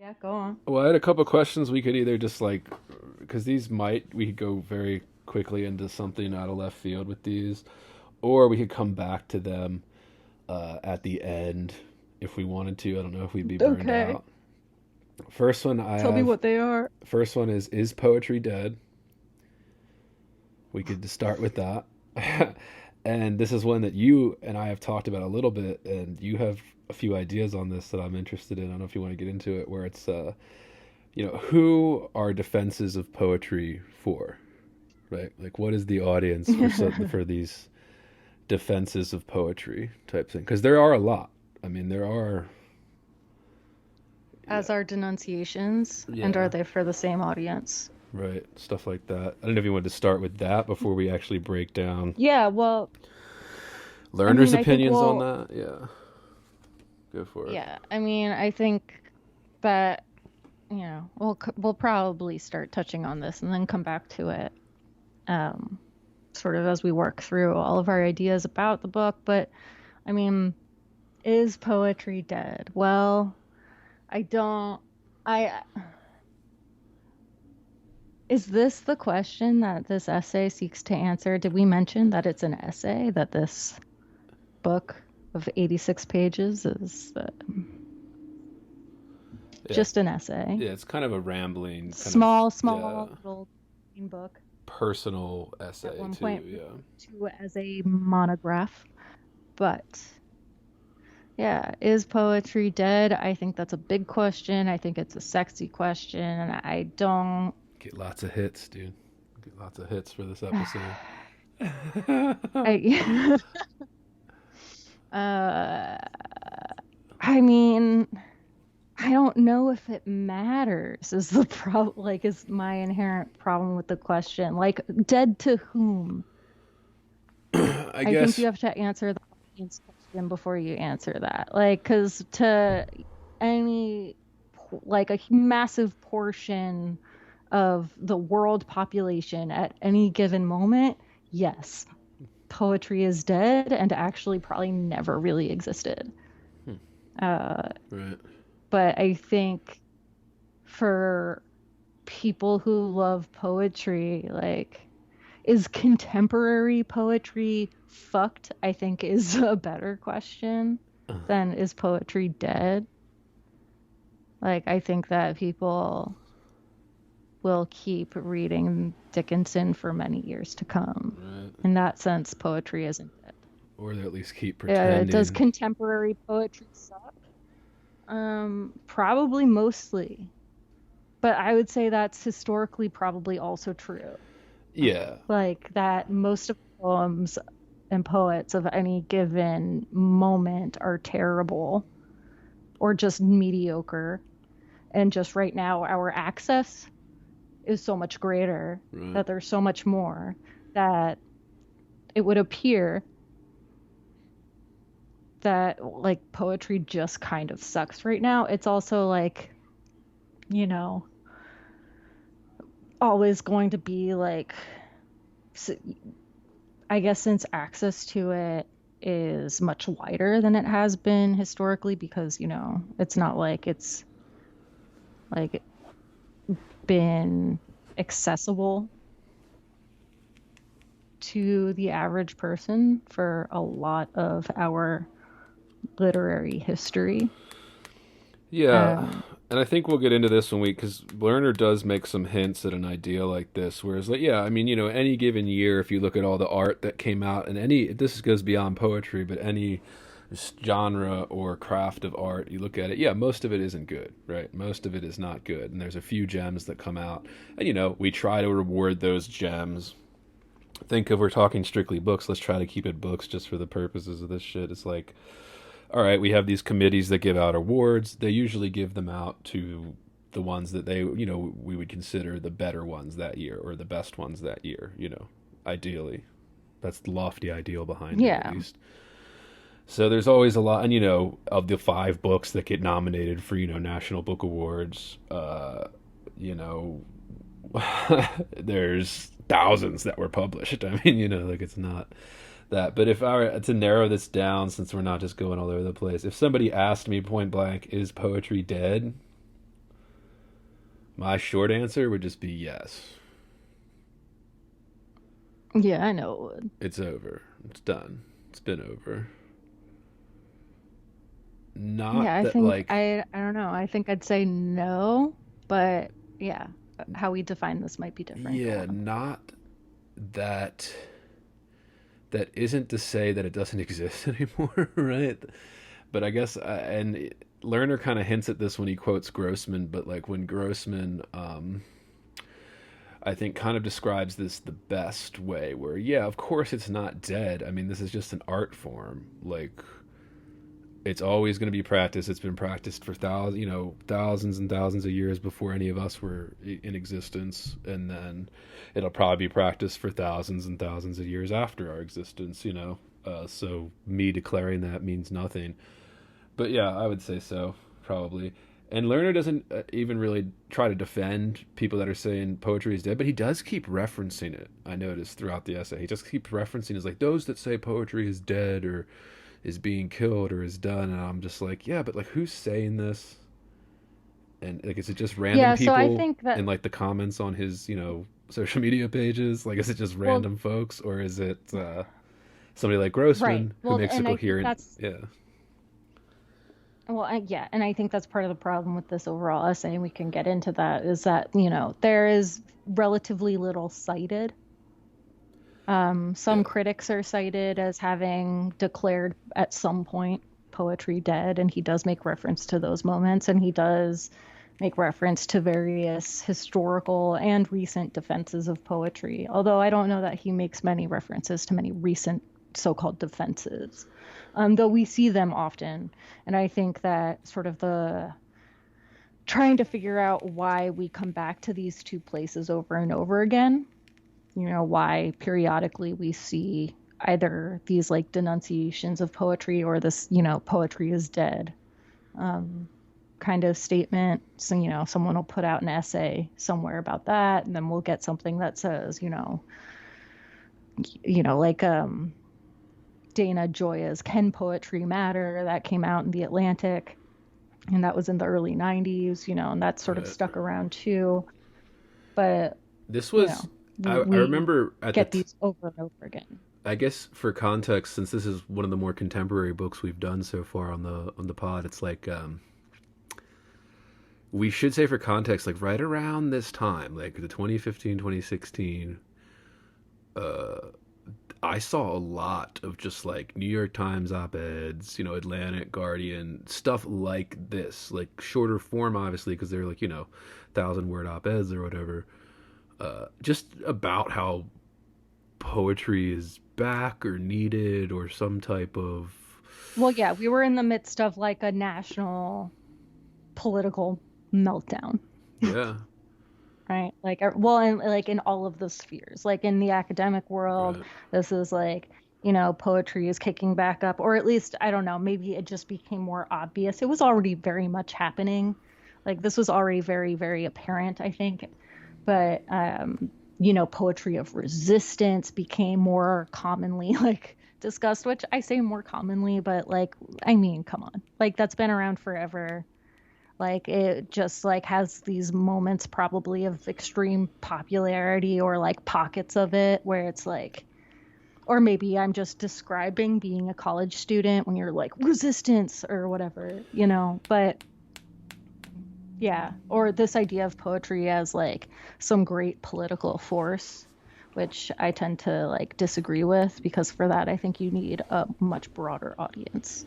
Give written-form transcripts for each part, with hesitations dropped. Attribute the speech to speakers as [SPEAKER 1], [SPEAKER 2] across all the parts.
[SPEAKER 1] Yeah, go on.
[SPEAKER 2] Well, I had a couple questions. We could either just like, because we could go very quickly into something out of left field with these, or we could come back to them at the end if we wanted to. I don't know if we'd be burned
[SPEAKER 1] Okay.
[SPEAKER 2] out. First one I
[SPEAKER 1] Tell me
[SPEAKER 2] have.
[SPEAKER 1] what they are.
[SPEAKER 2] First one is poetry dead? We could just start with that. And this is one that you and I have talked about a little bit, and you have a few ideas on this that I'm interested in. I don't know if you want to get into it, where it's, who are defenses of poetry for, right? Like, what is the audience for these defenses of poetry type thing? Because there are a lot. I mean, there are, yeah,
[SPEAKER 1] As are denunciations, and
[SPEAKER 2] yeah,
[SPEAKER 1] are they for the same audience?
[SPEAKER 2] right, stuff like that. I don't know if you wanted to start with that before we actually break down
[SPEAKER 1] Yeah, well, I
[SPEAKER 2] Lerner's
[SPEAKER 1] mean, I think
[SPEAKER 2] opinions on
[SPEAKER 1] we'll,
[SPEAKER 2] that. Yeah, go for it.
[SPEAKER 1] yeah, I mean, I think that, we'll probably start touching on this and then come back to it, um, sort of as we work through all of our ideas about the book. But I mean, is poetry dead? Well, I don't, I, is this the question that this essay seeks to answer? Did we mention that it's an essay, that this book of 86 pages is
[SPEAKER 2] Yeah,
[SPEAKER 1] just an essay?
[SPEAKER 2] yeah, it's kind of a rambling, kind of,
[SPEAKER 1] Small,
[SPEAKER 2] yeah,
[SPEAKER 1] small little book
[SPEAKER 2] personal
[SPEAKER 1] at
[SPEAKER 2] essay
[SPEAKER 1] one
[SPEAKER 2] too.
[SPEAKER 1] point
[SPEAKER 2] Yeah,
[SPEAKER 1] to as a monograph. But yeah, is poetry dead? I think that's a big question. I think it's a sexy question, and I don't.
[SPEAKER 2] get lots of hits, dude. Get lots of hits for this
[SPEAKER 1] I
[SPEAKER 2] episode.
[SPEAKER 1] uh I mean, I don't know if it matters is the problem, like is my inherent problem with the question. Like dead to whom?
[SPEAKER 2] I
[SPEAKER 1] I think
[SPEAKER 2] guess,
[SPEAKER 1] you have to answer the audience question before you answer that. Like, because to any, like a massive portion of the world population at any given moment, yes, poetry is dead and actually probably never really existed.
[SPEAKER 2] hmm,
[SPEAKER 1] Uh,
[SPEAKER 2] right.
[SPEAKER 1] but I think for people who love poetry, like, is contemporary poetry fucked? I think is a better question than is poetry dead? Like, I think that people will keep reading Dickinson for many years to come.
[SPEAKER 2] Right.
[SPEAKER 1] In that sense, poetry isn't dead.
[SPEAKER 2] Or they at least keep
[SPEAKER 1] Does
[SPEAKER 2] pretending.
[SPEAKER 1] contemporary poetry suck? Probably mostly. But I would say that's historically probably also true.
[SPEAKER 2] Yeah,
[SPEAKER 1] Like that most of the poems and poets of any given moment are terrible or just mediocre. And just right now, our access is so much greater,
[SPEAKER 2] right.
[SPEAKER 1] that there's so much more, that it would appear that like poetry just kind of sucks right now. It's also like, you know, always going to be like, I guess since access to it is much wider than it has been historically, because, it's not like it's like been accessible to the average person for a lot of our literary history.
[SPEAKER 2] Yeah,
[SPEAKER 1] Um,
[SPEAKER 2] and I think we'll get into this one week because Lerner does make some hints at an idea like this. Whereas, like, yeah, I mean, any given year, if you look at all the art that came out, and this goes beyond poetry, but any genre or craft of art, you look at it, yeah, most of it isn't good, right? Most of it is not good, and there's a few gems that come out, and we try to reward those gems. Think if we're talking strictly books, let's try to keep it books just for the purposes of this shit. It's like, all right, we have these committees that give out awards. They usually give them out to the ones that we would consider the better ones that year or the best ones that year, ideally. That's the lofty ideal behind it, at
[SPEAKER 1] yeah.
[SPEAKER 2] least. So there's always a lot, and of the five books that get nominated for National Book Awards, you know, there's thousands that were published. I mean, like it's not that. But if I were to narrow this down, since we're not just going all over the place, if somebody asked me point blank, "Is poetry dead?" My short answer would just be yes.
[SPEAKER 1] Yeah, I know it would.
[SPEAKER 2] It's over. It's done. It's been over.
[SPEAKER 1] Yeah,
[SPEAKER 2] Not
[SPEAKER 1] I
[SPEAKER 2] that
[SPEAKER 1] think
[SPEAKER 2] like
[SPEAKER 1] I don't know. I think I'd say no, but yeah, how we define this might be different. Go
[SPEAKER 2] yeah,
[SPEAKER 1] on.
[SPEAKER 2] not that that isn't to say that it doesn't exist anymore, right? But I guess and Lerner kind of hints at this when he quotes Grossman, but like when Grossman I think kind of describes this the best way where yeah, of course it's not dead. I mean, this is just an art form. Like it's always going to be practiced. It's been practiced for thousands and thousands of years before any of us were in existence, and then it'll probably be practiced for thousands and thousands of years after our existence. So me declaring that means nothing. But yeah, I would say so, probably. And Lerner doesn't even really try to defend people that are saying poetry is dead, but he does keep referencing it. I noticed throughout the essay, he just keeps referencing is like those that say poetry is dead or is being killed or is done, and I'm just like, yeah, but like who's saying this? And like, is it just random
[SPEAKER 1] Yeah, so I
[SPEAKER 2] people
[SPEAKER 1] think that
[SPEAKER 2] in like the comments on his social media pages? Like, is it just
[SPEAKER 1] well,
[SPEAKER 2] random folks, or is it somebody like
[SPEAKER 1] right.
[SPEAKER 2] Grossman who
[SPEAKER 1] Well,
[SPEAKER 2] makes a
[SPEAKER 1] and I think
[SPEAKER 2] coherent?
[SPEAKER 1] that's
[SPEAKER 2] Yeah,
[SPEAKER 1] yeah, and I think that's part of the problem with this overall essay, and we can get into that, is that, there is relatively little cited. Some
[SPEAKER 2] yeah.
[SPEAKER 1] critics are cited as having declared at some point poetry dead, and he does make reference to those moments, and he does make reference to various historical and recent defenses of poetry. Although I don't know that he makes many references to many recent so-called defenses, though we see them often. And I think that sort of the trying to figure out why we come back to these two places over and over again, why periodically we see either these like denunciations of poetry or this, poetry is dead kind of statement. So, someone will put out an essay somewhere about that, and then we'll get something that says, like Dana Joya's Can Poetry Matter that came out in the Atlantic, and that was in the early 90s, and that sort of
[SPEAKER 2] Right.
[SPEAKER 1] stuck around too. But,
[SPEAKER 2] This
[SPEAKER 1] you
[SPEAKER 2] was
[SPEAKER 1] know,
[SPEAKER 2] I
[SPEAKER 1] we
[SPEAKER 2] remember at the
[SPEAKER 1] get these over and over again.
[SPEAKER 2] I guess for context, since this is one of the more contemporary books we've done so far on the pod, it's like we should say for context, like right around this time, like the 2015 2016, uh, I saw a lot of just like New York Times op-eds, Atlantic, Guardian, stuff like this, like shorter form, obviously, because they're like, 1,000 word op-eds or whatever, just about how poetry is back or needed or some type of
[SPEAKER 1] Well, yeah, we were in the midst of like a national political meltdown,
[SPEAKER 2] yeah,
[SPEAKER 1] right? Like, well, and like in all of the spheres, like in the academic world,
[SPEAKER 2] right.
[SPEAKER 1] this is like, poetry is kicking back up, or at least, I don't know, maybe it just became more obvious. It was already very much happening. Like, this was already very, very apparent, I think. But, poetry of resistance became more commonly like discussed, which I say more commonly, but like, I mean, come on. Like, that's been around forever. Like it just like has these moments probably of extreme popularity or like pockets of it where it's like, or maybe I'm just describing being a college student when you're like resistance or whatever, but yeah, or this idea of poetry as like some great political force, which I tend to like disagree with, because for that I think you need a much broader audience.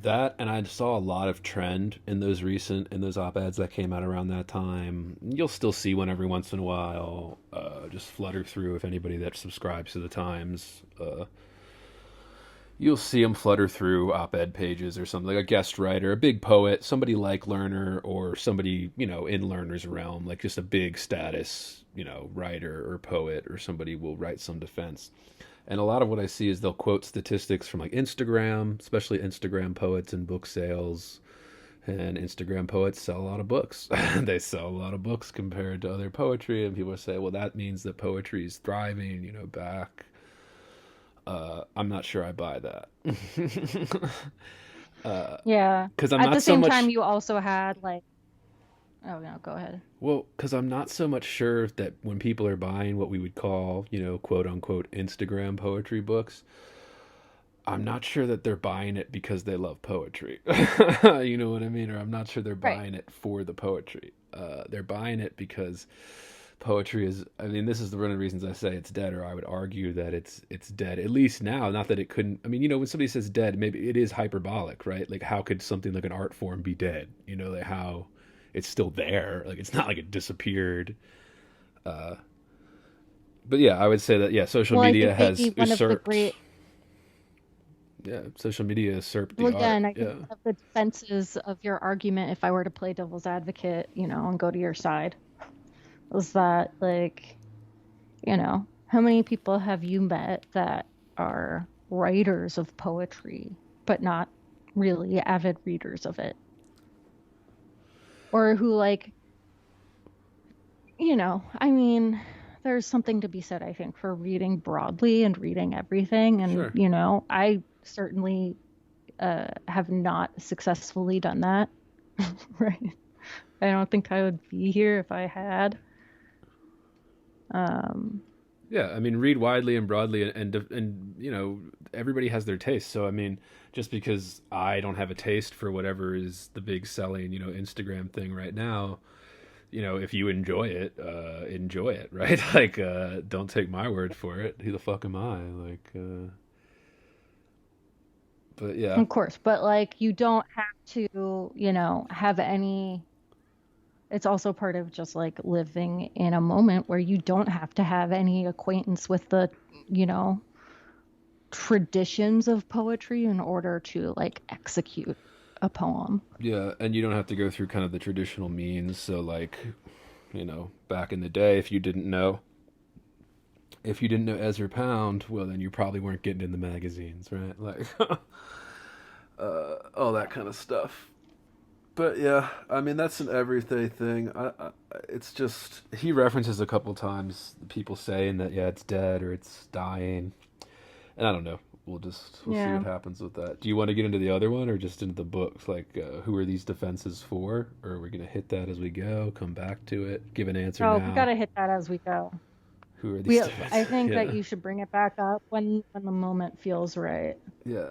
[SPEAKER 2] That and I saw a lot of trend in those op-eds that came out around that time. You'll still see one every once in a while, just flutter through if anybody that subscribes to the Times. You'll see them flutter through op-ed pages or something, like a guest writer, a big poet, somebody like Lerner or somebody in Lerner's realm, like just a big status writer or poet, or somebody will write some defense. And a lot of what I see is they'll quote statistics from like Instagram, especially Instagram poets and book sales. And Instagram poets sell a lot of books. They sell a lot of books compared to other poetry, and people say, "Well, that means that poetry is thriving, back." I'm not sure I buy that.
[SPEAKER 1] Yeah.
[SPEAKER 2] Because I'm
[SPEAKER 1] At
[SPEAKER 2] not
[SPEAKER 1] the
[SPEAKER 2] so
[SPEAKER 1] same time,
[SPEAKER 2] much.
[SPEAKER 1] you also had like, Oh no, go ahead.
[SPEAKER 2] Well, because I'm not so much sure that when people are buying what we would call, quote unquote, Instagram poetry books, I'm not sure that they're buying it because they love poetry. You know what I mean? Or I'm not sure they're
[SPEAKER 1] Right.
[SPEAKER 2] buying it for the poetry. They're buying it because poetry is. I mean, this is one of the reasons I say it's dead, or I would argue that it's dead. At least now, not that it couldn't. I mean, when somebody says dead, maybe it is hyperbolic, right? Like, how could something like an art form be dead? Like how it's still there. Like, it's not like it disappeared. Uh, but yeah, I would say that, yeah, social
[SPEAKER 1] Well, I
[SPEAKER 2] media
[SPEAKER 1] think maybe
[SPEAKER 2] has
[SPEAKER 1] one of the
[SPEAKER 2] usurped.
[SPEAKER 1] great,
[SPEAKER 2] Yeah, social media usurped the
[SPEAKER 1] well, yeah,
[SPEAKER 2] art.
[SPEAKER 1] and I think
[SPEAKER 2] Yeah.
[SPEAKER 1] one of the defenses of your argument, if I were to play devil's advocate, and go to your side, was that, like, how many people have you met that are writers of poetry, but not really avid readers of it? Or who, like, I mean, there's something to be said, I think, for reading broadly and reading everything. And,
[SPEAKER 2] Sure.
[SPEAKER 1] I certainly have not successfully done that. Right. I don't think I would be here if I had. Um,
[SPEAKER 2] Yeah, I mean, read widely and broadly, and everybody has their taste. So I mean, just because I don't have a taste for whatever is the big selling Instagram thing right now, if you enjoy it, right? Like, don't take my word for it. Who the fuck am I? Like, but yeah,
[SPEAKER 1] of course, but like you don't have to, have any. It's also part of just like living in a moment where you don't have to have any acquaintance with the, you know, traditions of poetry in order to like execute a poem.
[SPEAKER 2] yeah, and you don't have to go through kind of the traditional means. So like, back in the day, if you didn't know Ezra Pound, well, then you probably weren't getting in the magazines, right? Like, all that kind of stuff. But yeah, I mean that's an everyday thing. It's just he references a couple times people saying that, yeah, it's dead or it's dying, and I don't know. We'll see what
[SPEAKER 1] Yeah.
[SPEAKER 2] happens with that. Do you want to get into the other one or just into the books? Like, who are these defenses for? Or are we gonna hit that as we go? Come back to it. Give an answer
[SPEAKER 1] Oh, we
[SPEAKER 2] now.
[SPEAKER 1] gotta hit that as we go.
[SPEAKER 2] Who are these
[SPEAKER 1] We,
[SPEAKER 2] defenses?
[SPEAKER 1] I think that
[SPEAKER 2] Yeah,
[SPEAKER 1] you should bring it back up when the moment feels right.
[SPEAKER 2] yeah.